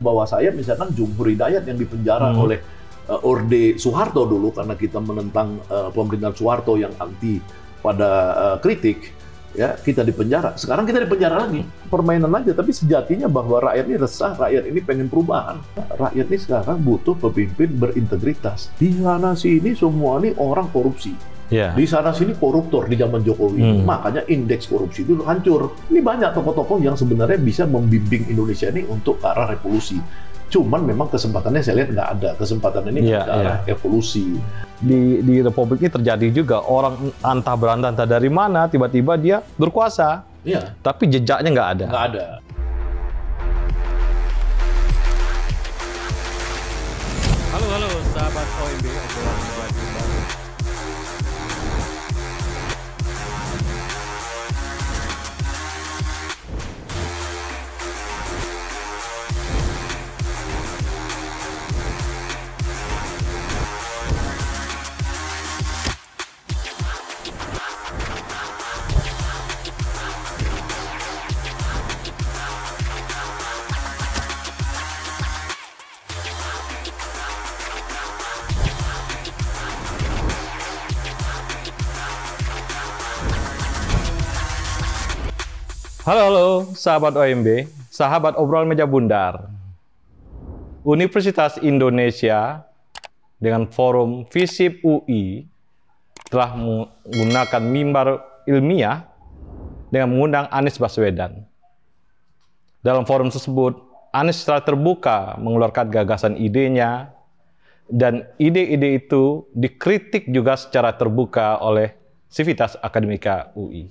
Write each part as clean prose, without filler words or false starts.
Bahwa saya misalkan Jumhur Hidayat yang dipenjara oleh Orde Soeharto dulu karena kita menentang pemerintahan Soeharto yang anti pada kritik, ya kita dipenjara. Sekarang kita dipenjara lagi, permainan aja. Tapi sejatinya bahwa rakyat ini resah, rakyat ini pengen perubahan. Rakyat ini sekarang butuh pemimpin berintegritas. Di sana sini semua ini orang korupsi. Di sana sini koruptor di zaman Jokowi. Makanya indeks korupsi itu hancur. Ini banyak tokoh-tokoh yang sebenarnya bisa membimbing Indonesia ini untuk ke arah revolusi. Cuman memang kesempatannya saya lihat nggak ada. Kesempatan ini ke arah evolusi. Di Republik ini terjadi juga orang antah berantah entah dari mana tiba-tiba dia berkuasa. Tapi jejaknya nggak ada. Nggak ada. Halo sahabat OMB, obrolan wajib baru. Halo sahabat OMB, sahabat obrolan meja bundar. Universitas Indonesia dengan forum FISIP UI telah menggunakan mimbar ilmiah dengan mengundang Anies Baswedan. Dalam forum tersebut, Anies secara terbuka mengeluarkan gagasan idenya dan ide-ide itu dikritik juga secara terbuka oleh Sivitas Akademika UI.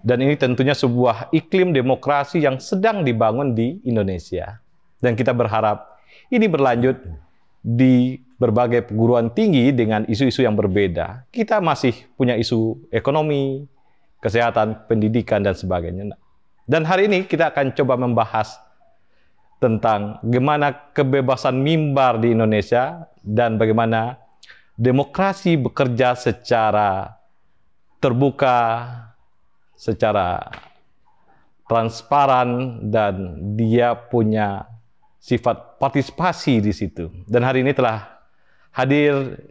Dan ini tentunya sebuah iklim demokrasi yang sedang dibangun di Indonesia. Dan kita berharap ini berlanjut di berbagai perguruan tinggi dengan isu-isu yang berbeda. Kita masih punya isu ekonomi, kesehatan, pendidikan, dan sebagainya. Dan hari ini kita akan coba membahas tentang bagaimana kebebasan mimbar di Indonesia dan bagaimana demokrasi bekerja secara terbuka, secara transparan, dan dia punya sifat partisipasi di situ. Dan hari ini telah hadir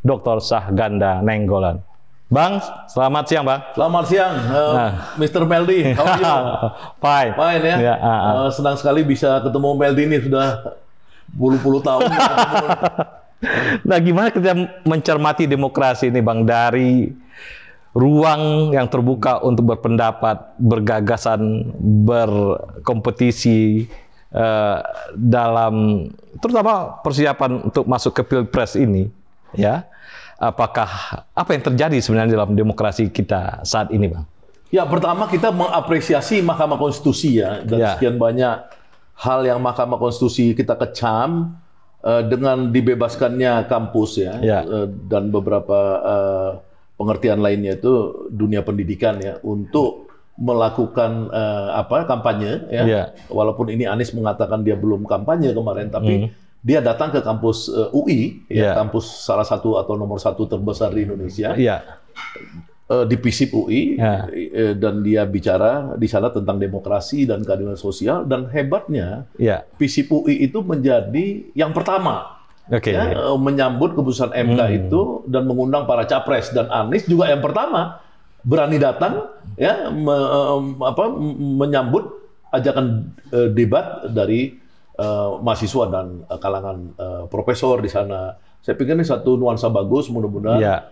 Dr. Sahganda Nainggolan. Bang, selamat siang, Bang. Selamat siang, Mr. Meldi. How are you? Fine. Fine ya. Senang sekali bisa ketemu Meldi ini, sudah puluh-puluh tahun. Nah, gimana kita mencermati demokrasi ini, Bang, dari ruang yang terbuka untuk berpendapat, bergagasan, berkompetisi dalam terutama persiapan untuk masuk ke Pilpres ini, ya. Apakah apa yang terjadi sebenarnya dalam demokrasi kita saat ini, Bang? Ya, pertama kita mengapresiasi Mahkamah Konstitusi ya, dan sekian banyak hal yang Mahkamah Konstitusi kita kecam dengan dibebaskannya kampus ya, dan beberapa pengertian lainnya itu dunia pendidikan ya, untuk melakukan kampanye ya. Walaupun ini Anies mengatakan dia belum kampanye kemarin, tapi dia datang ke kampus UI ya, kampus salah satu atau nomor satu terbesar di Indonesia, di FISIP UI, dan dia bicara di sana tentang demokrasi dan keadilan sosial. Dan hebatnya FISIP UI itu menjadi yang pertama menyambut keputusan MK itu dan mengundang para capres, dan Anies juga yang pertama berani datang ya menyambut ajakan debat dari mahasiswa dan kalangan profesor di sana. Saya pikir ini satu nuansa bagus, mudah-mudahan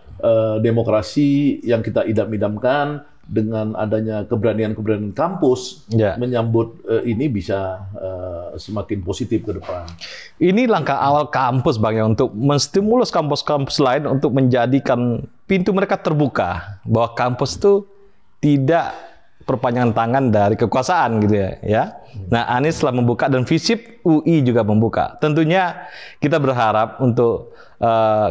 demokrasi yang kita idam-idamkan dengan adanya keberanian-keberanian kampus menyambut ini bisa semakin positif ke depan. Ini langkah awal kampus, Bang, ya, untuk menstimulus kampus-kampus lain untuk menjadikan pintu mereka terbuka, bahwa kampus itu tidak perpanjangan tangan dari kekuasaan gitu ya. Nah, Anies telah membuka dan FISIP UI juga membuka. Tentunya kita berharap untuk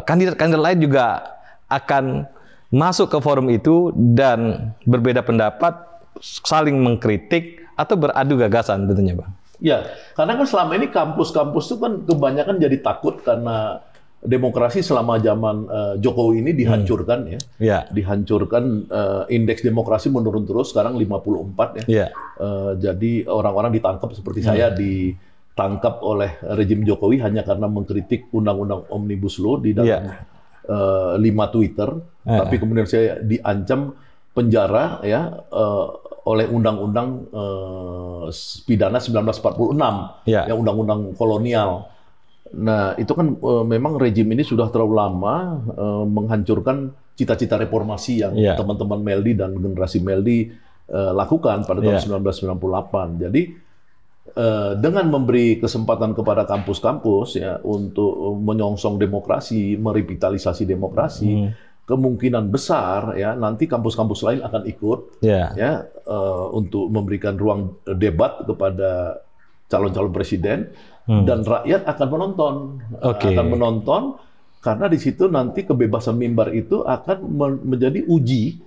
kandidat-kandidat lain juga akan masuk ke forum itu dan berbeda pendapat, saling mengkritik atau beradu gagasan tentunya, Bang. Ya, karena kan selama ini kampus-kampus itu kan kebanyakan jadi takut karena demokrasi selama zaman Jokowi ini dihancurkan ya. Dihancurkan, indeks demokrasi menurun terus, sekarang 54 ya. Jadi orang-orang ditangkap seperti saya di ditangkap oleh rejim Jokowi hanya karena mengkritik undang-undang Omnibus Law di dalam 5 Twitter, tapi kemudian saya diancam penjara ya oleh undang-undang pidana 1946, ya undang-undang kolonial. Nah, itu kan memang rejim ini sudah terlalu lama menghancurkan cita-cita reformasi yang teman-teman Meldi dan generasi Meldi lakukan pada tahun 1998. Jadi dengan memberi kesempatan kepada kampus-kampus ya untuk menyongsong demokrasi, merevitalisasi demokrasi, kemungkinan besar ya nanti kampus-kampus lain akan ikut ya untuk memberikan ruang debat kepada calon-calon presiden dan rakyat akan menonton karena di situ nanti kebebasan mimbar itu akan menjadi uji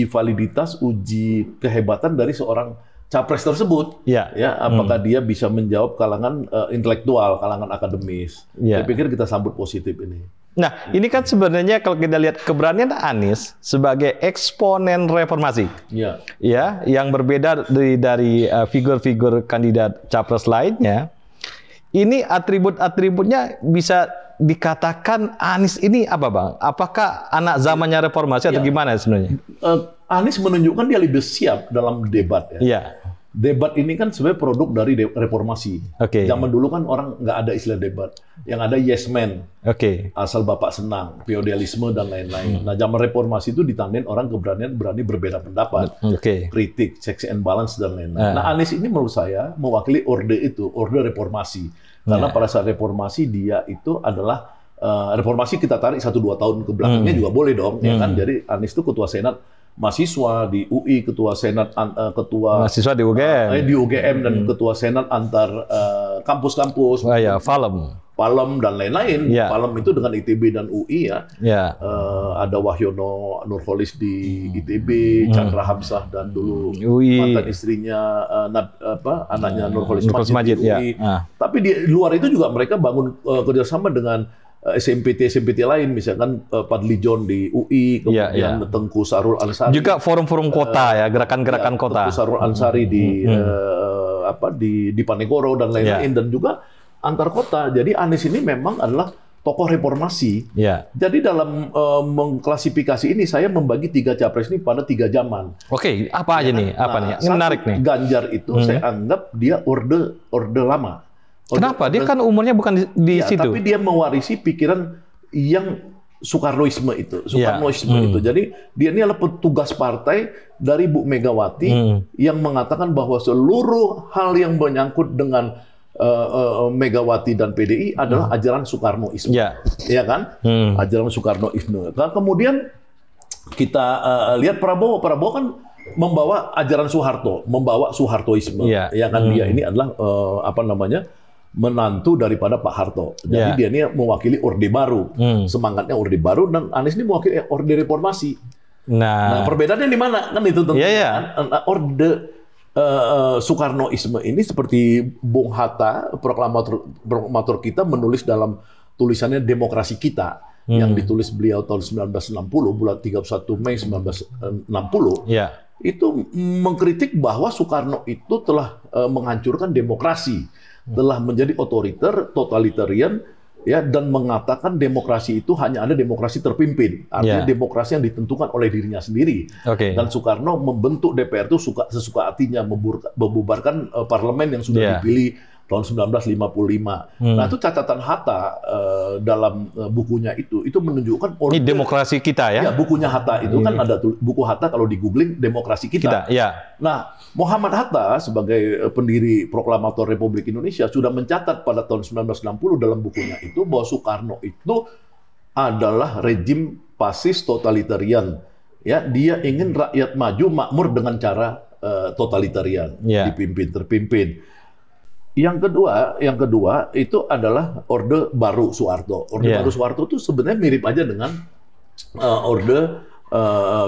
validitas, uji kehebatan dari seorang capres tersebut, ya apakah dia bisa menjawab kalangan intelektual, kalangan akademis. Saya pikir kita sambut positif ini. Nah, ini kan sebenarnya kalau kita lihat keberanian Anies sebagai eksponen reformasi, ya, yang berbeda dari figur-figur kandidat capres lainnya. Ini atribut-atributnya bisa dikatakan Anies ini apa, Bang? Apakah anak zamannya reformasi atau gimana sebenarnya? Anies menunjukkan dia lebih siap dalam debat. Debat ini kan sebenarnya produk dari reformasi. Zaman dulu kan orang nggak ada istilah debat. Yang ada yes man, asal bapak senang, feodalisme dan lain-lain. Nah, zaman reformasi itu ditandain orang berani berbeda pendapat, kritik, checks and balance dan lain-lain. Nah, Anies ini menurut saya mewakili orde itu, orde reformasi. Karena pada saat reformasi dia itu adalah reformasi kita tarik 1-2 tahun ke belakangnya juga boleh dong, ya kan? Jadi Anies itu ketua senat mahasiswa di UI, ketua senat ketua mahasiswa di UGM dan ketua senat antar kampus-kampus, Palem dan lain-lain. Palem itu dengan ITB dan UI ada Wahyono Nurholis di ITB, Chandra Hamzah dan dulu mantan istrinya anaknya Nurholis Majid di UI. Tapi di luar itu juga mereka bangun kerjasama dengan SMPT lain, misalkan Padli John di UI, kemudian Tengku Sarul Ansari. Juga forum-forum kota gerakan-gerakan kota. Tengku Sarul Ansari di Panegoro dan lain-lain, dan juga antar kota. Jadi Anies ini memang adalah tokoh reformasi. Jadi dalam mengklasifikasi ini saya membagi 3 capres ini pada 3 zaman. Apa aja nih? Ini menarik nih. Ganjar itu saya anggap dia orde lama. Kenapa? Dia kan umurnya bukan di situ. Tapi dia mewarisi pikiran yang Soekarnoisme itu. Jadi dia ini adalah petugas partai dari Bu Megawati yang mengatakan bahwa seluruh hal yang menyangkut dengan Megawati dan PDI adalah ajaran Soekarnoisme. Ya kan? Ajaran Soekarnoisme. Nah, kemudian kita lihat Prabowo kan membawa ajaran Soeharto, membawa Soehartoisme. Ya kan? Dia ini adalah menantu daripada Pak Harto. Jadi dia ini mewakili Orde Baru. Semangatnya Orde Baru, dan Anies ini mewakili Orde Reformasi. Nah, perbedaannya di mana? Kan itu tentu. Orde Soekarnoisme ini seperti Bung Hatta, proklamator kita, menulis dalam tulisannya Demokrasi Kita, yang ditulis beliau tahun 1960, bulan 31 Mei 1960. Itu mengkritik bahwa Soekarno itu telah menghancurkan demokrasi, telah menjadi otoriter, totalitarian, ya, dan mengatakan demokrasi itu hanya ada demokrasi terpimpin, artinya demokrasi yang ditentukan oleh dirinya sendiri. Dan Soekarno membentuk DPR itu sesuka hatinya, membubarkan parlemen yang sudah dipilih tahun 1955. Nah, itu catatan Hatta dalam bukunya itu menunjukkan ini demokrasi kita ya. Ya, bukunya Hatta itu kan ada buku Hatta, kalau di googling Demokrasi Kita. Nah, Muhammad Hatta sebagai pendiri proklamator Republik Indonesia sudah mencatat pada tahun 1960 dalam bukunya itu bahwa Soekarno itu adalah rejim fasis totalitarian. Ya, dia ingin rakyat maju makmur dengan cara totalitarian, terpimpin. Yang kedua itu adalah Orde Baru Soeharto. Orde Baru Soeharto itu sebenarnya mirip aja dengan Orde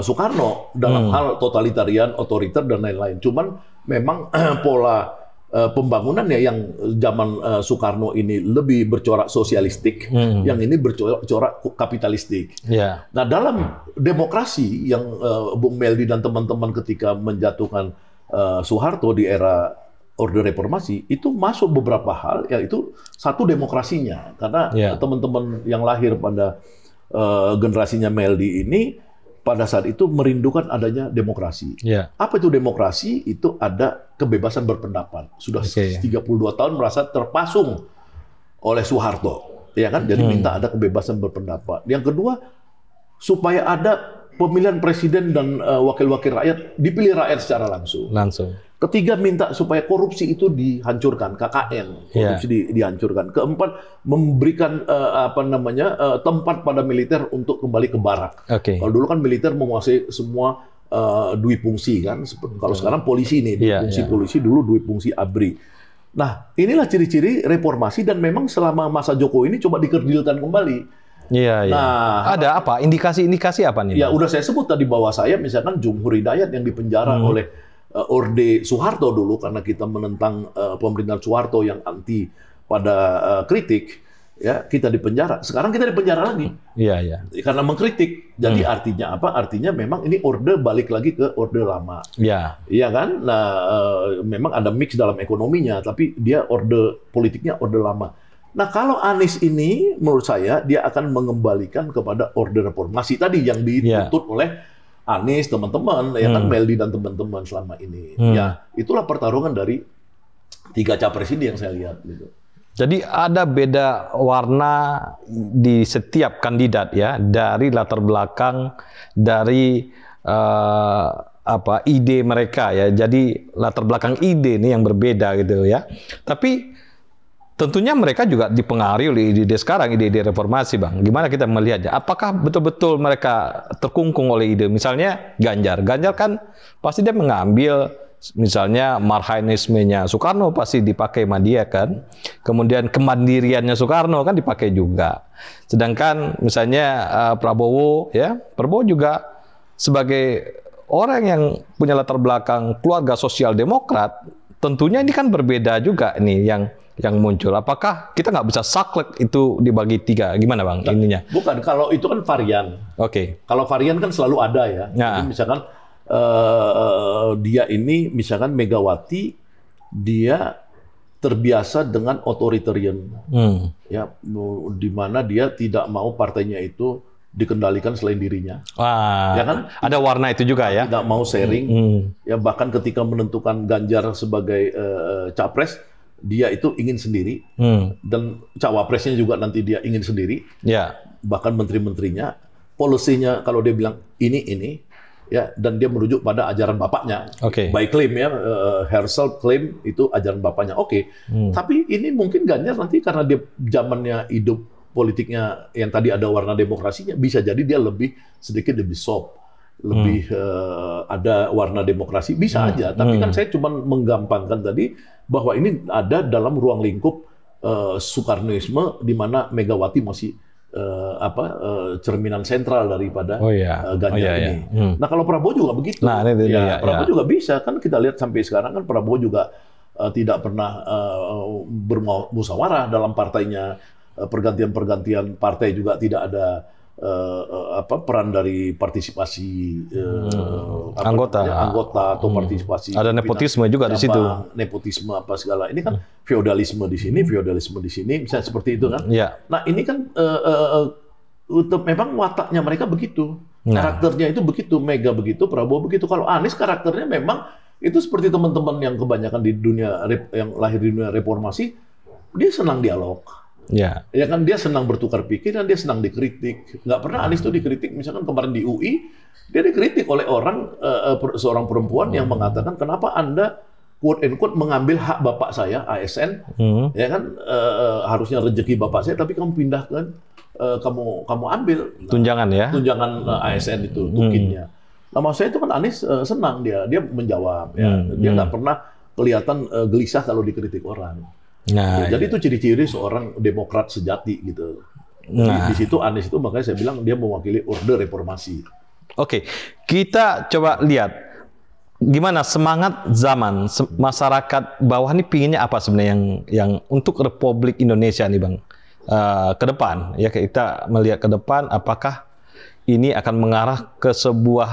Soekarno dalam hal totalitarian, otoriter dan lain-lain. Cuman memang pola pembangunannya yang zaman Soekarno ini lebih bercorak sosialistik, yang ini bercorak kapitalistik. Nah, dalam demokrasi yang Bung Meldi dan teman-teman ketika menjatuhkan Soeharto di era Orde Reformasi itu masuk beberapa hal, yaitu satu demokrasinya, karena teman-teman yang lahir pada generasinya Meldi ini pada saat itu merindukan adanya demokrasi. Apa itu demokrasi? Itu ada kebebasan berpendapat. Sudah 32 tahun merasa terpasung oleh Soeharto, ya kan? Jadi minta ada kebebasan berpendapat. Yang kedua, supaya ada pemilihan presiden dan wakil-wakil rakyat dipilih rakyat secara langsung. Ketiga, minta supaya korupsi itu dihancurkan, KKN, korupsi dihancurkan. Keempat, memberikan tempat pada militer untuk kembali ke barak. Kalau dulu kan militer menguasai semua dui fungsi kan. Kalau sekarang polisi nih, polisi dulu dui fungsi ABRI. Nah, inilah ciri-ciri reformasi, dan memang selama masa Jokowi ini coba dikerdilkan kembali. Nah, ada apa? Indikasi-indikasi apa nih? Ya, udah saya sebut tadi bahwa saya misalkan Jumhur Hidayat yang dipenjara oleh Orde Soeharto dulu karena kita menentang pemerintahan Soeharto yang anti pada kritik, ya kita dipenjara. Sekarang kita dipenjara lagi. Karena mengkritik. Jadi artinya apa? Artinya memang ini orde balik lagi ke orde lama. Iya kan? Nah, memang ada mix dalam ekonominya, tapi dia orde politiknya orde lama. Nah, kalau Anies ini menurut saya dia akan mengembalikan kepada orde reformasi tadi yang dituntut oleh Anies, teman-teman, ya kan, Meldi dan teman-teman selama ini. Ya, itulah pertarungan dari 3 capres ini yang saya lihat gitu. Jadi ada beda warna di setiap kandidat ya, dari latar belakang, dari ide mereka ya. Jadi latar belakang ide ini yang berbeda gitu ya. Tapi tentunya mereka juga dipengaruhi oleh ide-ide sekarang, ide-ide reformasi, Bang. Gimana kita melihatnya? Apakah betul-betul mereka terkungkung oleh ide? Misalnya Ganjar kan pasti dia mengambil misalnya marhainismenya Soekarno pasti dipakai sama dia kan. Kemudian kemandiriannya Soekarno kan dipakai juga. Sedangkan misalnya Prabowo juga sebagai orang yang punya latar belakang keluarga sosial demokrat, tentunya ini kan berbeda juga nih yang muncul. Apakah kita nggak bisa saklek itu dibagi 3? Gimana Bang ininya? Bukan, kalau itu kan varian. Kalau varian kan selalu ada ya. Jadi misalkan dia ini misalkan Megawati, dia terbiasa dengan authoritarian, ya, di mana dia tidak mau partainya itu dikendalikan selain dirinya. Ya kan? Ada warna itu juga ya. Tidak mau sharing. Ya, bahkan ketika menentukan Ganjar sebagai capres, dia itu ingin sendiri, dan cawapresnya juga nanti dia ingin sendiri. Bahkan menteri-menterinya, polisinya kalau dia bilang ini. Ya, dan dia merujuk pada ajaran bapaknya. By claim ya, Herschel klaim itu ajaran bapaknya. Tapi ini mungkin Ganjar nanti karena dia zamannya hidup politiknya yang tadi ada warna demokrasinya, bisa jadi dia sedikit lebih soft, lebih ada warna demokrasi, bisa aja. Tapi kan saya cuma menggampangkan tadi bahwa ini ada dalam ruang lingkup Soekarnoisme, di mana Megawati masih cerminan sentral daripada Ganjar ini. Nah, kalau Prabowo juga begitu. Prabowo juga bisa, kan kita lihat sampai sekarang kan Prabowo juga tidak pernah bermusyawarah dalam partainya. Pergantian partai juga tidak ada peran dari partisipasi anggota atau partisipasi. Ada nepotisme juga di situ. Nepotisme apa segala. Ini kan feodalisme di sini, misalnya seperti itu kan. Nah, ini kan memang wataknya mereka begitu. Karakternya itu begitu, Mega begitu, Prabowo begitu. Kalau Anies karakternya memang itu seperti teman-teman yang kebanyakan di dunia yang lahir di dunia reformasi, dia senang dialog. Ya kan, dia senang bertukar pikiran, dia senang dikritik. Nggak pernah Anies itu dikritik. Misalkan kemarin di UI, dia dikritik oleh seorang perempuan yang mengatakan, kenapa Anda quote and quote mengambil hak bapak saya ASN, ya kan, harusnya rezeki bapak saya, tapi kamu pindahkan, kamu ambil tunjangan ya, tunjangan ASN itu tukinnya. Nah, maksud saya itu kan Anies senang dia menjawab, ya. Dia nggak pernah kelihatan gelisah kalau dikritik orang. Jadi itu ciri-ciri seorang demokrat sejati gitu. Di situ Anies itu, makanya saya bilang dia mewakili orde reformasi. Kita coba lihat gimana semangat zaman masyarakat bawah ini pinginnya apa sebenarnya yang untuk Republik Indonesia nih Bang ke depan ya. Kita melihat ke depan, apakah ini akan mengarah ke sebuah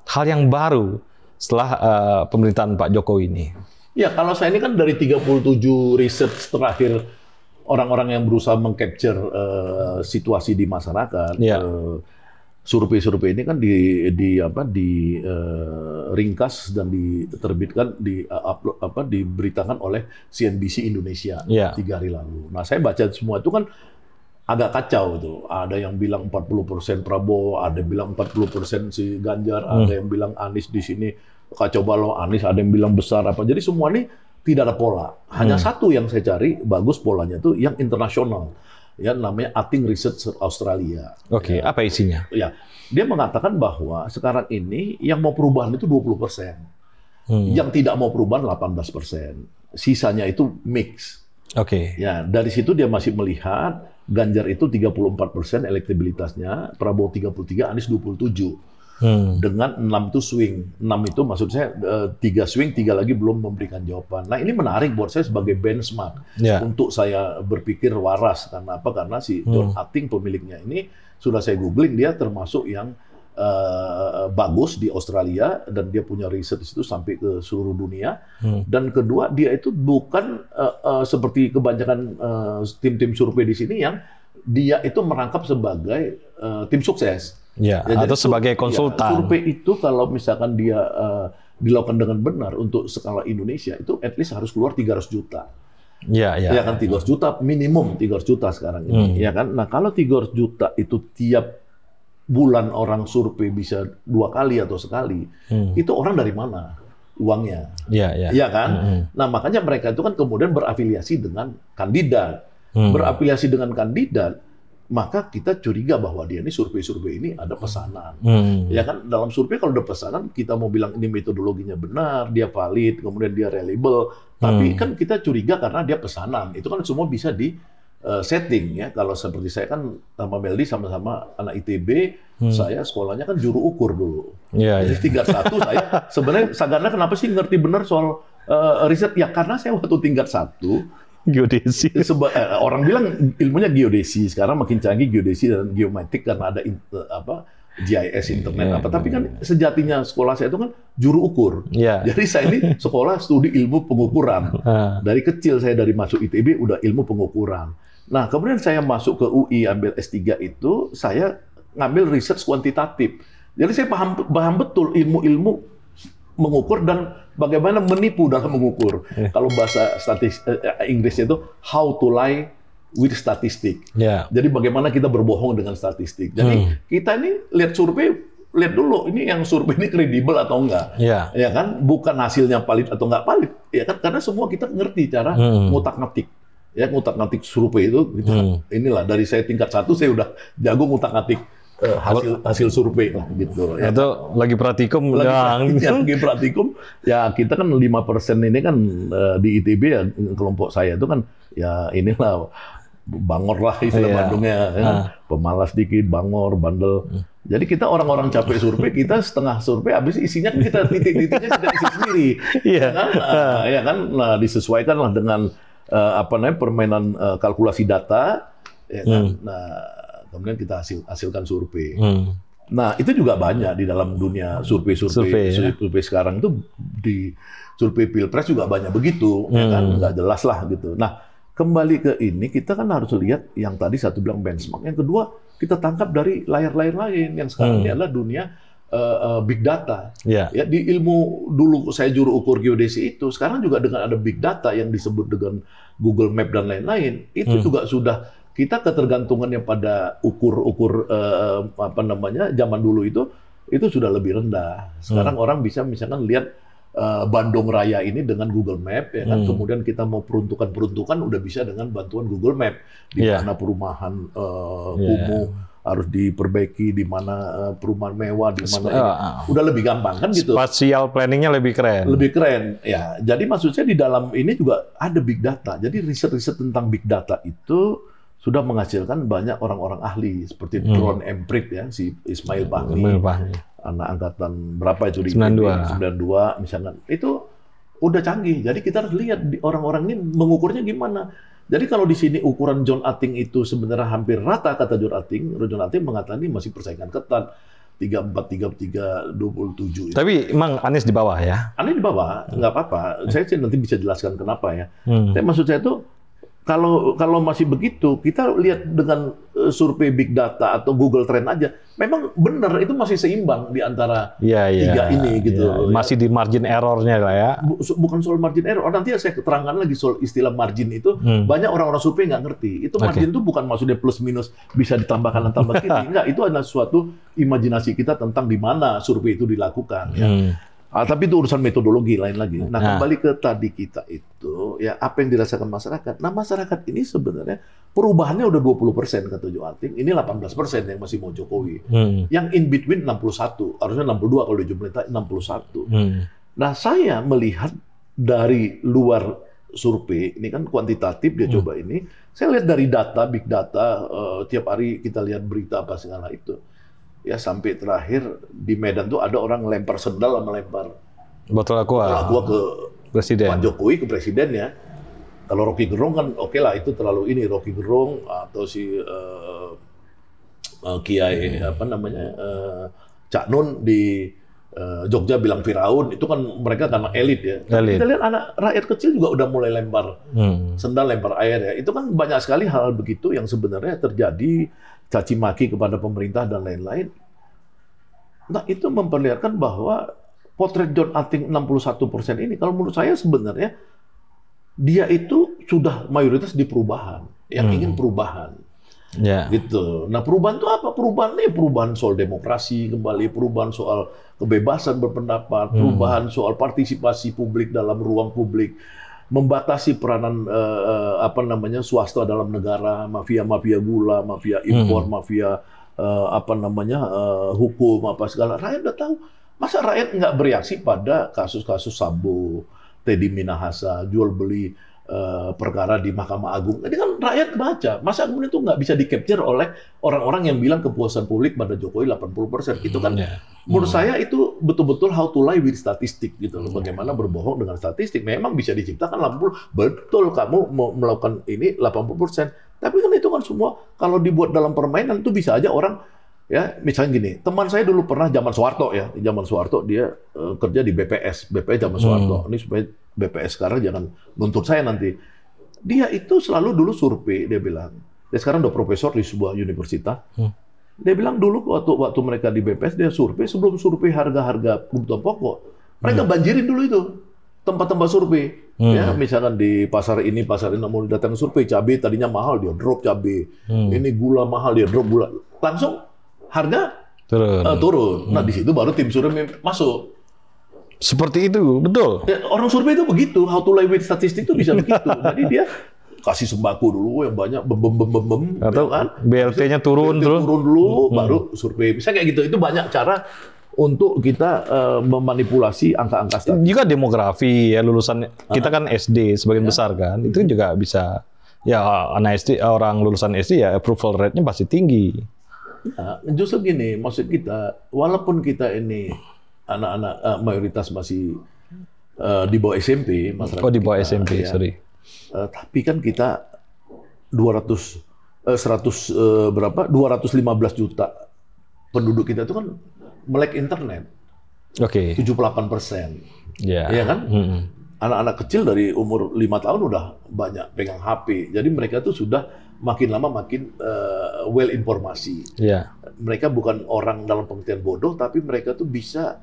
hal yang baru setelah pemerintahan Pak Jokowi ini? Ya, kalau saya ini kan dari 37 riset terakhir orang-orang yang berusaha mengcapture situasi di masyarakat. Ya. Survei-survei ini kan ringkas dan diterbitkan diberitakan oleh CNBC Indonesia 3 hari lalu. Nah, saya baca semua itu kan agak kacau itu. Ada yang bilang 40% Prabowo, ada yang bilang 40% si Ganjar, ada yang bilang Anies di sini kacau balau, Anies ada yang bilang besar apa. Jadi semua ini tidak ada pola. Hanya satu yang saya cari bagus polanya itu yang internasional. Ya, namanya Ating Research Australia. Oke, apa isinya? Ya, dia mengatakan bahwa sekarang ini yang mau perubahan itu 20%. Yang tidak mau perubahan 18%. Sisanya itu mix. Oke. Ya, dari situ dia masih melihat Ganjar itu 34% elektabilitasnya, Prabowo 33, Anies 27. Dengan 6 itu swing. 6 itu maksud saya 3 swing, 3 lagi belum memberikan jawaban. Nah, ini menarik buat saya sebagai benchmark untuk saya berpikir waras. Karena apa? Karena si John Ating pemiliknya ini sudah saya googling, dia termasuk yang bagus di Australia dan dia punya riset di situ sampai ke seluruh dunia. Dan kedua, dia itu bukan seperti kebanyakan tim-tim survei di sini yang dia itu merangkap sebagai tim sukses. Ya, atau sebagai konsultan. Ya, survei itu kalau misalkan dia dilakukan dengan benar untuk skala Indonesia itu at least harus keluar 300 juta. Ya kan 300 juta minimum 300 juta sekarang ini, ya kan. Nah, kalau 300 juta itu tiap bulan orang survei bisa 2 kali atau sekali, itu orang dari mana uangnya? Ya kan. Nah, makanya mereka itu kan kemudian berafiliasi dengan kandidat. Berafiliasi dengan kandidat, maka kita curiga bahwa dia ini survei-survei ini ada pesanan. Ya kan, dalam survei kalau ada pesanan, kita mau bilang ini metodologinya benar, dia valid, kemudian dia reliable, tapi kan kita curiga karena dia pesanan. Itu kan semua bisa di setting ya. Kalau seperti saya kan sama Meldi sama-sama anak ITB, saya sekolahnya kan juru ukur dulu. Jadi tingkat 1 saya sebenarnya Sagana kenapa sih ngerti benar soal riset? Ya karena saya waktu tingkat 1 geodesi. Orang bilang ilmunya geodesi, sekarang makin canggih geodesi dan geometrik karena ada GIS internet tapi kan sejatinya sekolah saya itu kan juru ukur. Jadi saya ini sekolah studi ilmu pengukuran. Dari kecil saya dari masuk ITB udah ilmu pengukuran. Nah, kemudian saya masuk ke UI ambil S3 itu saya ngambil research kuantitatif. Jadi saya paham betul ilmu-ilmu mengukur dan bagaimana menipu dalam mengukur. Kalau bahasa Inggrisnya itu how to lie with statistik. Jadi bagaimana kita berbohong dengan statistik. Jadi kita ini lihat survei, lihat dulu ini yang survei ini kredibel atau enggak. Ya kan, bukan hasilnya valid atau enggak valid. Ya kan, karena semua kita ngerti cara ngutak-ngatik. Ya, ngutak-ngatik survei itu inilah dari saya tingkat 1 saya udah jago ngutak-ngatik hasil survei lah gitu. Ya. Atau lagi praktikum lagi praktikum ya kita kan 5% ini kan di ITB ya kelompok saya itu kan ya inilah bangor lah istilah Bandungnya ya. Pemalas dikit, bangor, bandel. Jadi kita orang-orang capek survei, kita setengah survei habis isinya kita titik-titiknya kita isi sendiri. Ya kan nah, disesuaikan lah dengan permainan kalkulasi data ya kan. Nah, kemudian kita hasilkan survei. Nah, itu juga banyak di dalam dunia survei sekarang itu di survei Pilpres juga banyak begitu, ya kan? Nggak jelas lah gitu. Nah, kembali ke ini kita kan harus lihat yang tadi satu bilang benchmark, yang kedua kita tangkap dari layar-layar lain yang sekarang ini adalah dunia big data. Ya, di ilmu dulu saya juru ukur geodesi itu, sekarang juga dengan ada big data yang disebut dengan Google Map dan lain-lain, itu juga sudah kita ketergantungannya pada ukur-ukur zaman dulu itu sudah lebih rendah. Sekarang orang bisa misalkan lihat Bandung Raya ini dengan Google Map ya kan, kemudian kita mau peruntukan udah bisa dengan bantuan Google Map di mana perumahan kumuh harus diperbaiki, di mana perumahan mewah, di mana udah lebih gampang kan gitu. Spatial planningnya lebih keren. Lebih keren ya. Jadi maksud saya di dalam ini juga ada big data. Jadi riset-riset tentang big data itu sudah menghasilkan banyak orang-orang ahli seperti Drone Emprit ya, si Ismail Bahmi, anak angkatan berapa itu di 92 misalkan. Itu udah canggih. Jadi kita harus lihat orang-orang ini mengukurnya gimana. Jadi kalau di sini ukuran John Ating itu sebenarnya hampir rata kata John Ating mengatakan ini masih persaingan ketat. 34, 33, 27. Tapi emang Anies di bawah ya? Anies di bawah, nggak apa-apa. Saya sih nanti bisa jelaskan kenapa ya. Tapi maksud saya tuh kalau masih begitu, kita lihat dengan survei Big Data atau Google Trend aja, memang benar itu masih seimbang di antara tiga ini gitu. Masih di margin errornya lah ya. Bukan soal margin error. Nanti saya keterangkan lagi soal istilah margin itu. Banyak orang-orang survei nggak ngerti. Itu margin itu bukan maksudnya plus minus bisa ditambahkan dan tambah kiri. Enggak, itu adalah suatu imajinasi kita tentang di mana survei itu dilakukan. Ya. Tapi itu urusan metodologi lain lagi. Nah, kembali ke tadi kita itu, ya apa yang dirasakan masyarakat. Nah, masyarakat ini sebenarnya perubahannya udah 20% kata Jo Alting. Ini 18% yang masih mau Jokowi. Yang in between 61, harusnya 62 kalau di pemerintah 61. Nah, saya melihat dari luar survei, ini kan kuantitatif dia coba ini. Saya lihat dari data, big data, tiap hari kita lihat berita apa segala itu. Ya sampai terakhir di Medan tuh ada orang lempar sendal sama lempar botol aqua ke presiden. Pak Jokowi ke presiden ya. Kalau Rocky Gerung kan oke lah itu terlalu ini Rocky Gerung atau si Kiai apa namanya Cak Nun di Jogja bilang Firaun itu kan mereka karena elit ya. Kita lihat anak rakyat kecil juga udah mulai lempar sendal, lempar air ya. Itu kan banyak sekali hal begitu yang sebenarnya terjadi, caci maki kepada pemerintah dan lain-lain. Nah itu memperlihatkan bahwa potret John Alting 61% ini kalau menurut saya sebenarnya dia itu sudah mayoritas di perubahan, yang ingin perubahan. Gitu. Nah perubahan itu apa? Perubahan ini perubahan soal demokrasi kembali, perubahan soal kebebasan berpendapat, perubahan soal partisipasi publik dalam ruang publik, membatasi peranan apa namanya swasta dalam negara, mafia gula, mafia impor, mafia apa namanya hukum apa segala. Rakyat udah tahu. Masa rakyat nggak bereaksi pada kasus-kasus Sambo, Teddy Minahasa, jual beli perkara di Mahkamah Agung. Ini kan rakyat baca. Masa kemudian itu nggak bisa di-capture oleh orang-orang yang bilang kepuasan publik pada Jokowi 80%. Itu kan menurut saya itu betul-betul how to lie with statistik gitu loh. Bagaimana berbohong dengan statistik. Memang bisa diciptakan 80. Betul kamu mau melakukan ini 80%. Tapi kan itu kan semua kalau dibuat dalam permainan itu bisa aja orang ya misalnya gini. Teman saya dulu pernah zaman Soeharto ya. Zaman Soeharto dia kerja di BPS zaman Soeharto. Ini supaya BPS sekarang jangan nuntut saya nanti. Dia itu selalu dulu survei, dia bilang. Dia sekarang udah profesor di sebuah universitas. Dia bilang dulu waktu mereka di BPS, dia survei, sebelum survei harga-harga kebutuhan pokok, mereka banjirin dulu itu tempat-tempat survei. Ya, misalkan di pasar ini mau datang survei, cabai tadinya mahal, dia drop cabai. Ini gula mahal, dia drop gula. Langsung harga turun. Nah, di situ baru tim survei masuk. Seperti itu, betul. Ya, orang survei itu begitu, how to lie with statistik itu bisa begitu. Jadi dia kasih sembako dulu yang banyak, atau ya kan? BLT-nya turun dulu, baru survei. Bisa kayak gitu. Itu banyak cara untuk kita memanipulasi angka-angka statistik. Juga demografi ya lulusan kita kan SD sebagian besar kan, itu juga bisa. Ya anak SD, orang lulusan SD ya approval rate-nya pasti tinggi. Nah, justru gini, maksud kita, walaupun kita ini anak-anak mayoritas masih di bawah SMP, masyarakat di bawah kita, SMP, ya. sorry. Tapi kan kita 215 juta penduduk kita itu kan melek internet. 78%. Iya kan? Anak-anak kecil dari umur 5 tahun udah banyak pegang HP. Jadi mereka tuh sudah makin lama makin well informasi. Mereka bukan orang dalam pengertian bodoh, tapi mereka tuh bisa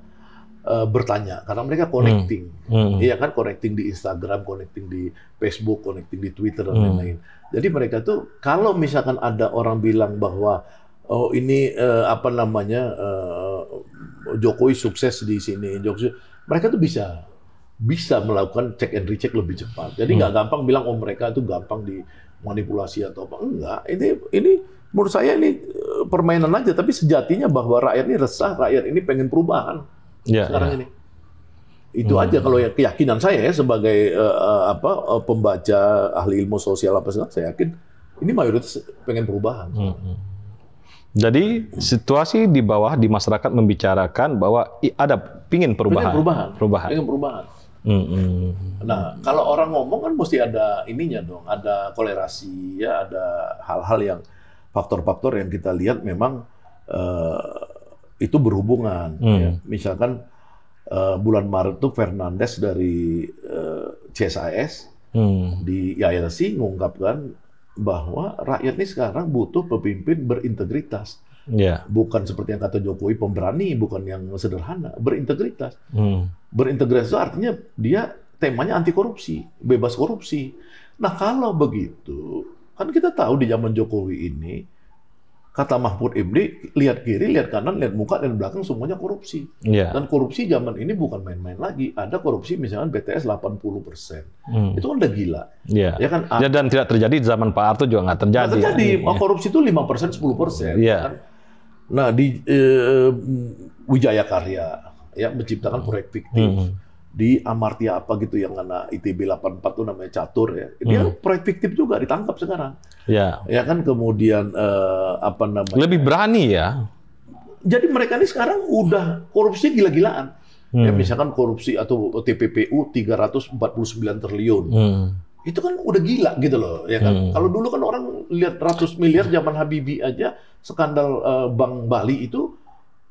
bertanya karena mereka connecting. Iya kan, connecting di Instagram, connecting di Facebook, connecting di Twitter dan lain-lain. Jadi mereka tuh kalau misalkan ada orang bilang bahwa oh ini apa namanya Jokowi sukses di sini, mereka tuh bisa melakukan check and recheck lebih cepat. Jadi nggak gampang bilang oh mereka itu gampang dimanipulasi atau apa. Enggak. Ini menurut saya ini permainan aja. Tapi sejatinya bahwa rakyat ini resah, rakyat ini pengen perubahan sekarang ini. Itu aja kalau keyakinan saya ya, sebagai pembaca ahli ilmu sosial apa segala, saya yakin ini mayoritas pengen perubahan. Jadi situasi di bawah di masyarakat membicarakan bahwa ada pingin perubahan. Pengen perubahan. Nah, kalau orang ngomong kan mesti ada ininya dong, ada kolerasi, ya ada hal-hal yang faktor-faktor yang kita lihat memang itu berhubungan. Ya. Misalkan bulan Maret itu Fernandes dari CSIS di ILC mengungkapkan bahwa rakyat ini sekarang butuh pemimpin berintegritas. Bukan seperti yang kata Jokowi pemberani, bukan yang sederhana, berintegritas. Berintegritas itu artinya dia temanya anti korupsi, bebas korupsi. Nah kalau begitu, kan kita tahu di zaman Jokowi ini, kata Mahfud MD, lihat kiri, lihat kanan, lihat muka, dan belakang semuanya korupsi. Dan korupsi zaman ini bukan main-main lagi. Ada korupsi misalnya BTS 80%. Itu kan udah gila. Ya kan? Dan tidak terjadi di zaman Pak Harto juga nggak terjadi. Nggak terjadi. Korupsi itu 5%, 10%. Kan? Nah di Wijaya Karya, ya menciptakan proyek fiktif. Di Amartya apa gitu yang anak ITB 84 itu namanya Catur ya. Dia proyek fiktif juga ditangkap sekarang. Ya kan kemudian apa namanya? Lebih berani ya. Jadi mereka ini sekarang udah korupsi gila-gilaan. Ya misalkan korupsi atau TPPU 349 triliun. Itu kan udah gila gitu loh, ya kan. Kalau dulu kan orang lihat ratus miliar zaman Habibie aja skandal Bank Bali itu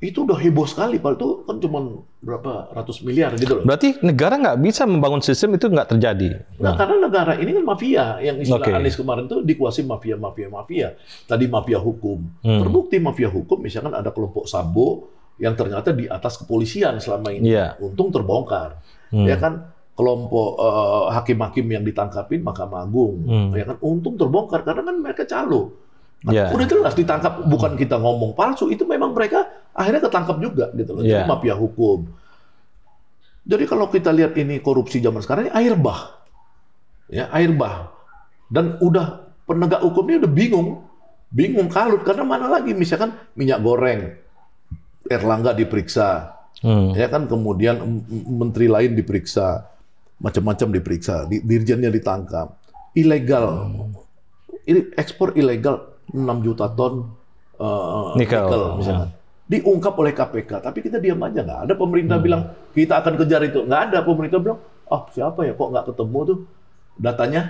udah heboh sekali, Pak. Itu kan cuma berapa ratus miliar gitu loh. Berarti negara nggak bisa membangun sistem itu nggak terjadi. Nah, karena negara ini kan mafia, yang istilah Anies kemarin tuh dikuasai mafia. Tadi mafia hukum. Terbukti mafia hukum, misalkan ada kelompok Sambo yang ternyata di atas kepolisian selama ini. Untung terbongkar. Ya kan, kelompok hakim-hakim yang ditangkapin Mahkamah Agung. Ya kan, untung terbongkar karena kan mereka calo. Nah, udah jelas ditangkap, bukan kita ngomong palsu, itu memang mereka akhirnya ketangkap juga gitu loh. Jadi mafia hukum. Jadi kalau kita lihat ini korupsi zaman sekarang ini air bah. Ya, air bah. Dan udah penegak hukumnya udah bingung kalut karena mana lagi misalkan minyak goreng Erlangga diperiksa. Ya kan kemudian menteri lain diperiksa, macam-macam diperiksa, dirjennya ditangkap. Ilegal. Ini ekspor ilegal 6 juta ton nikel misalnya. Diungkap oleh KPK, tapi kita diam aja. Nggak ada pemerintah bilang, kita akan kejar itu. Nggak ada pemerintah bilang, siapa ya kok nggak ketemu tuh datanya?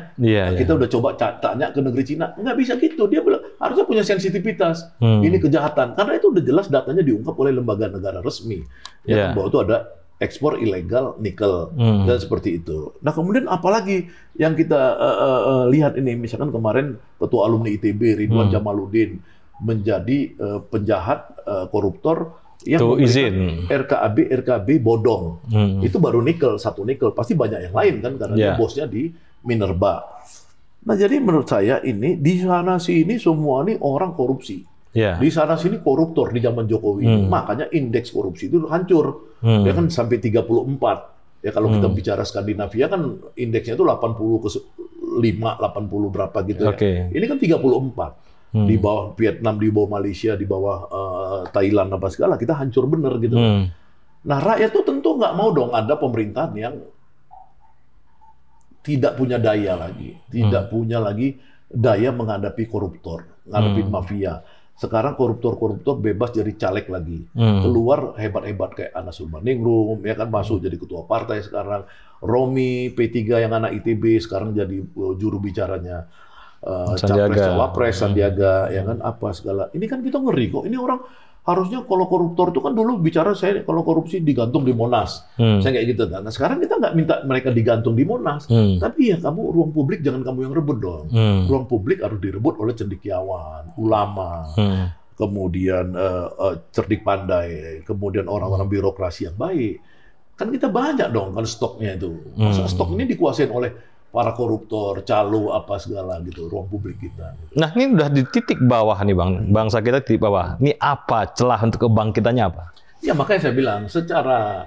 Kita udah coba tanya ke negeri Cina. Nggak bisa gitu. Dia bilang, harusnya punya sensitivitas. Ini kejahatan. Karena itu udah jelas datanya diungkap oleh lembaga negara resmi. Ya, bahwa itu ada ekspor ilegal nikel. Dan seperti itu. Nah kemudian apalagi yang kita lihat ini, misalkan kemarin Ketua Alumni ITB, Ridwan Jamaluddin, menjadi penjahat koruptor yang izin RKB bodong. Itu baru satu nikel. Pasti banyak yang lain kan, karena dia bosnya di Minerba. Nah jadi menurut saya ini, di sana sini semua ini orang korupsi. Di sana sini koruptor di zaman Jokowi ini. Makanya indeks korupsi itu hancur. Dia kan sampai 34. Ya kalau kita bicara Skandinavia kan indeksnya itu 80 ke 5, 80 berapa gitu ya. Ini kan 34. Di bawah Vietnam, di bawah Malaysia, di bawah Thailand apa segala, kita hancur bener gitu. Nah rakyat tuh tentu nggak mau dong ada pemerintahan yang tidak punya daya lagi. Tidak punya lagi daya menghadapi koruptor, menghadapi mafia. Sekarang koruptor-koruptor bebas jadi caleg lagi. Keluar hebat-hebat kayak Anas Urbaningrum, ya kan masuk jadi ketua partai sekarang. Romi, P3 yang anak ITB sekarang jadi juru bicaranya Capres-Cawapres, Sandiaga, ya kan apa segala. Ini kan kita ngeri kok. Ini orang harusnya kalau koruptor itu kan dulu bicara saya kalau korupsi digantung di Monas. Saya kayak gitu kan. Nah sekarang kita nggak minta mereka digantung di Monas. Tapi ya kamu ruang publik jangan kamu yang rebut dong. Ruang publik harus direbut oleh cendekiawan, ulama, kemudian cerdik pandai, kemudian orang-orang birokrasi yang baik. Kan kita banyak dong kan stoknya itu. Masa stok ini dikuasain oleh para koruptor, calo, apa segala gitu, ruang publik kita. Nah ini udah di titik bawah nih Bang, bangsa kita titik bawah. Ini apa celah untuk kebangkitannya apa? Ya makanya saya bilang, secara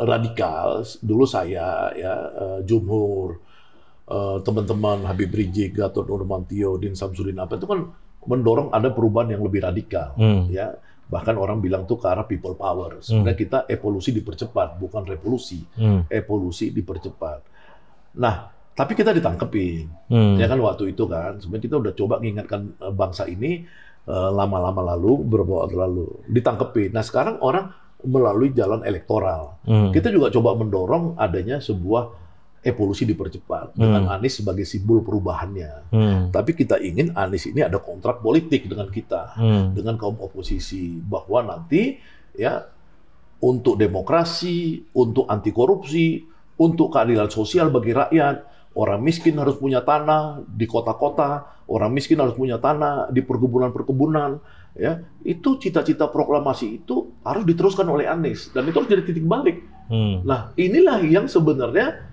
radikal, dulu saya, ya Jumhur, teman-teman Habib Rizik, Gatot Nurmantio, Din Samsudin, apa itu kan mendorong ada perubahan yang lebih radikal. Ya. Bahkan orang bilang tuh ke arah people power. Sebenarnya kita evolusi dipercepat, bukan revolusi. Evolusi dipercepat. Nah, tapi kita ditangkepin, ya kan waktu itu kan. Sebenarnya kita udah coba mengingatkan bangsa ini lama-lama lalu, beberapa waktu lalu, ditangkepin. Nah, sekarang orang melalui jalan elektoral. Kita juga coba mendorong adanya sebuah evolusi dipercepat dengan Anies sebagai simbol perubahannya. Tapi kita ingin Anies ini ada kontrak politik dengan kita, dengan kaum oposisi, bahwa nanti ya untuk demokrasi, untuk anti korupsi, untuk keadilan sosial bagi rakyat, orang miskin harus punya tanah di kota-kota, orang miskin harus punya tanah di perkebunan-perkebunan. Ya, itu cita-cita proklamasi itu harus diteruskan oleh Anies dan itu harus jadi titik balik. Nah, inilah yang sebenarnya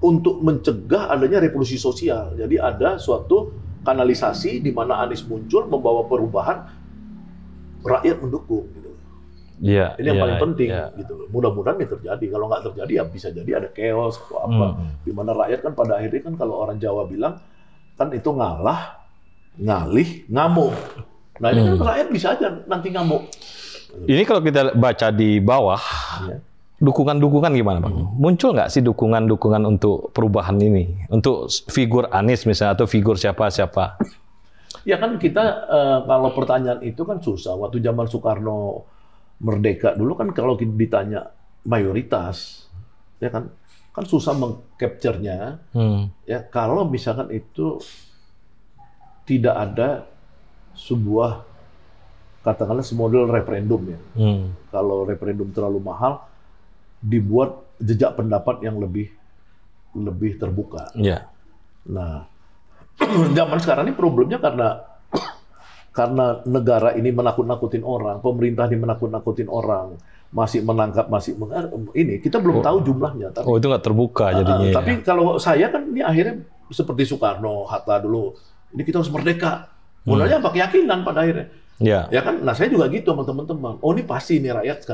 untuk mencegah adanya revolusi sosial. Jadi ada suatu kanalisasi di mana Anies muncul membawa perubahan, rakyat mendukung. Gitu. Yeah, ini yang paling penting. Gitu. Mudah-mudahan ini terjadi. Kalau nggak terjadi ya bisa jadi ada chaos atau apa. Di mana rakyat kan pada akhirnya kan kalau orang Jawa bilang kan itu ngalah, ngalih, ngamuk. Nah ini kan rakyat bisa aja nanti ngamuk. Ini kalau kita baca di bawah. Dukungan-dukungan gimana, Bang? Muncul nggak sih dukungan-dukungan untuk perubahan ini? Untuk figur Anies misalnya, atau figur siapa-siapa? Ya kan kita, kalau pertanyaan itu kan susah. Waktu zaman Soekarno merdeka dulu kan kalau ditanya mayoritas, ya kan susah meng-capture-nya. Ya, kalau misalkan itu tidak ada sebuah, katakanlah semodel referendum ya. Kalau referendum terlalu mahal, dibuat jejak pendapat yang lebih terbuka. Nah, zaman sekarang ini problemnya karena negara ini menakut-nakutin orang, pemerintah ini menakut-nakutin orang, masih menangkap, ini kita belum tahu jumlahnya. Tapi, itu nggak terbuka jadinya. Tapi kalau saya kan ini akhirnya seperti Soekarno, Hatta dulu, ini kita harus merdeka. Modalnya apa? Keyakinan pada akhirnya. Ya kan, nah saya juga gitu sama teman-teman. Oh ini pasti ini rakyat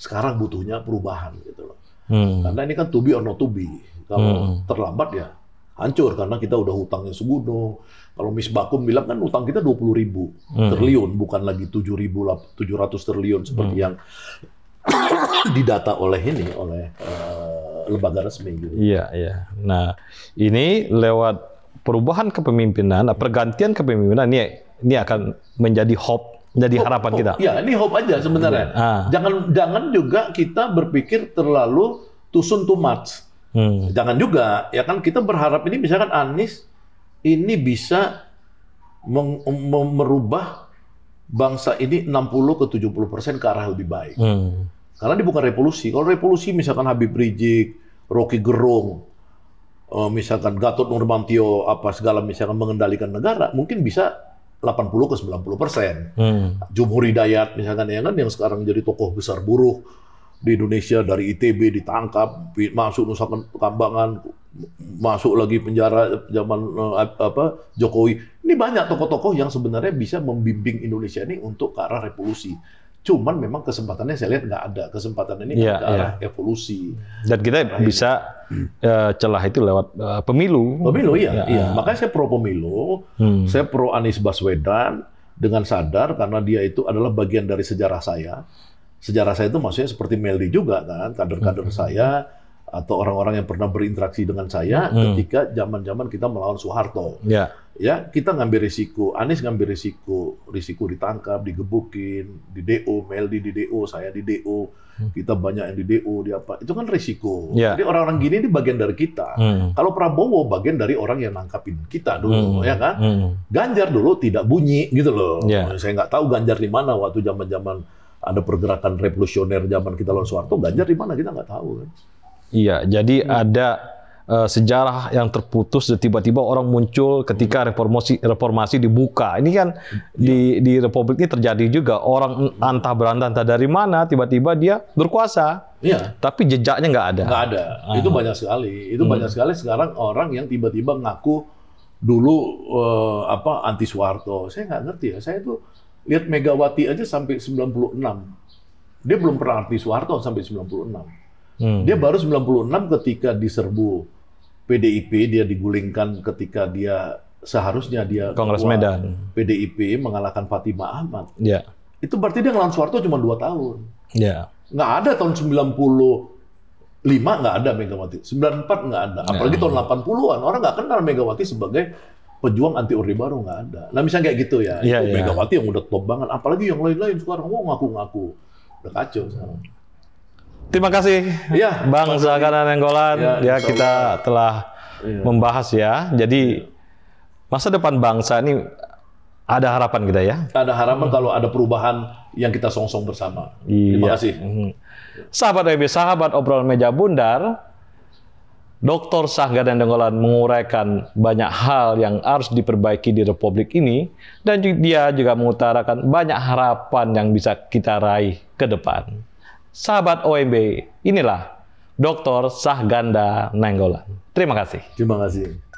sekarang butuhnya perubahan gitu loh. Karena ini kan to be or not to be. Kalau terlambat ya hancur karena kita udah hutangnya segunung. Kalau Misbakum bilang kan hutang kita 20.000 triliun, bukan lagi 7.700 triliun seperti yang didata oleh lembaga resmi gitu. Iya. Nah, ini lewat perubahan kepemimpinan, pergantian kepemimpinan ini akan menjadi hope. Jadi harapan kita. Ya, ini hope aja sebenarnya. Jangan juga kita berpikir terlalu too soon too much. Jangan juga, ya kan kita berharap ini misalkan Anies ini bisa merubah bangsa ini 60 ke 70% ke arah lebih baik. Karena ini bukan revolusi. Kalau revolusi misalkan Habib Rizik, Rocky Gerung, misalkan Gatot Nurmantio apa segala misalkan mengendalikan negara, mungkin bisa 80 ke 90%. Jumhur Hidayat misalkan ya kan yang sekarang jadi tokoh besar buruh di Indonesia dari ITB ditangkap, masuk Nusa Kambangan, masuk lagi penjara zaman Jokowi. Ini banyak tokoh-tokoh yang sebenarnya bisa membimbing Indonesia ini untuk ke arah revolusi. Cuman memang kesempatannya saya lihat nggak ada. Kesempatan ini ke arah evolusi. Dan kita bisa celah itu lewat pemilu. Pemilu, iya. Makanya saya pro pemilu, saya pro Anies Baswedan dengan sadar karena dia itu adalah bagian dari sejarah saya. Sejarah saya itu maksudnya seperti Meldi juga kan, kader-kader saya atau orang-orang yang pernah berinteraksi dengan saya ketika zaman-zaman kita melawan Soeharto. Ya, kita ngambil risiko, Anies ngambil risiko ditangkap, digebukin, di DO, Meldi di DO, saya di DO, kita banyak yang di DO, di apa, itu kan risiko. Jadi orang-orang gini ini bagian dari kita. Kalau Prabowo bagian dari orang yang nangkapin kita dulu, ya kan? Ganjar dulu tidak bunyi gitu loh. Saya nggak tahu Ganjar di mana waktu zaman-zaman ada pergerakan revolusioner zaman kita lawan Soeharto, Ganjar di mana kita nggak tahu kan? Iya, jadi ada sejarah yang terputus dan tiba-tiba orang muncul ketika reformasi dibuka. Ini kan di Republik ini terjadi juga, orang entah berantah entah dari mana tiba-tiba dia berkuasa. Tapi jejaknya nggak ada. Nggak ada. Itu banyak sekali. Itu banyak sekali sekarang orang yang tiba-tiba ngaku dulu anti Soeharto. Saya nggak ngerti ya. Saya tuh lihat Megawati aja sampai 96. Dia belum pernah anti Soeharto sampai 96. Dia baru 96 ketika diserbu PDIP, dia digulingkan ketika dia seharusnya dia Kongres Medan. PDIP mengalahkan Fatimah Ahmad. Itu berarti dia ngelawan Soeharto cuma 2 tahun. Nggak ada tahun 95 nggak ada Megawati. 94 nggak ada. Apalagi tahun 80-an. Orang nggak kenal Megawati sebagai pejuang anti Orde Baru, nggak ada. Nah misalnya kayak gitu ya. Megawati yang udah top banget. Apalagi yang lain-lain sekarang ngaku-ngaku. Udah kacau sekarang. Terima kasih ya, Bang Sahganda Nainggolan. Ya, kita telah membahas ya. Jadi masa depan bangsa ini ada harapan kita ya. Ada harapan kalau ada perubahan yang kita song-song bersama. Terima kasih. Sahabat OIB, sahabat obrolan meja bundar, Dr. Sahganda Nainggolan menguraikan banyak hal yang harus diperbaiki di Republik ini, dan dia juga mengutarakan banyak harapan yang bisa kita raih ke depan. Sahabat OMB, inilah Dr. Sahganda Nainggolan. Terima kasih. Terima kasih.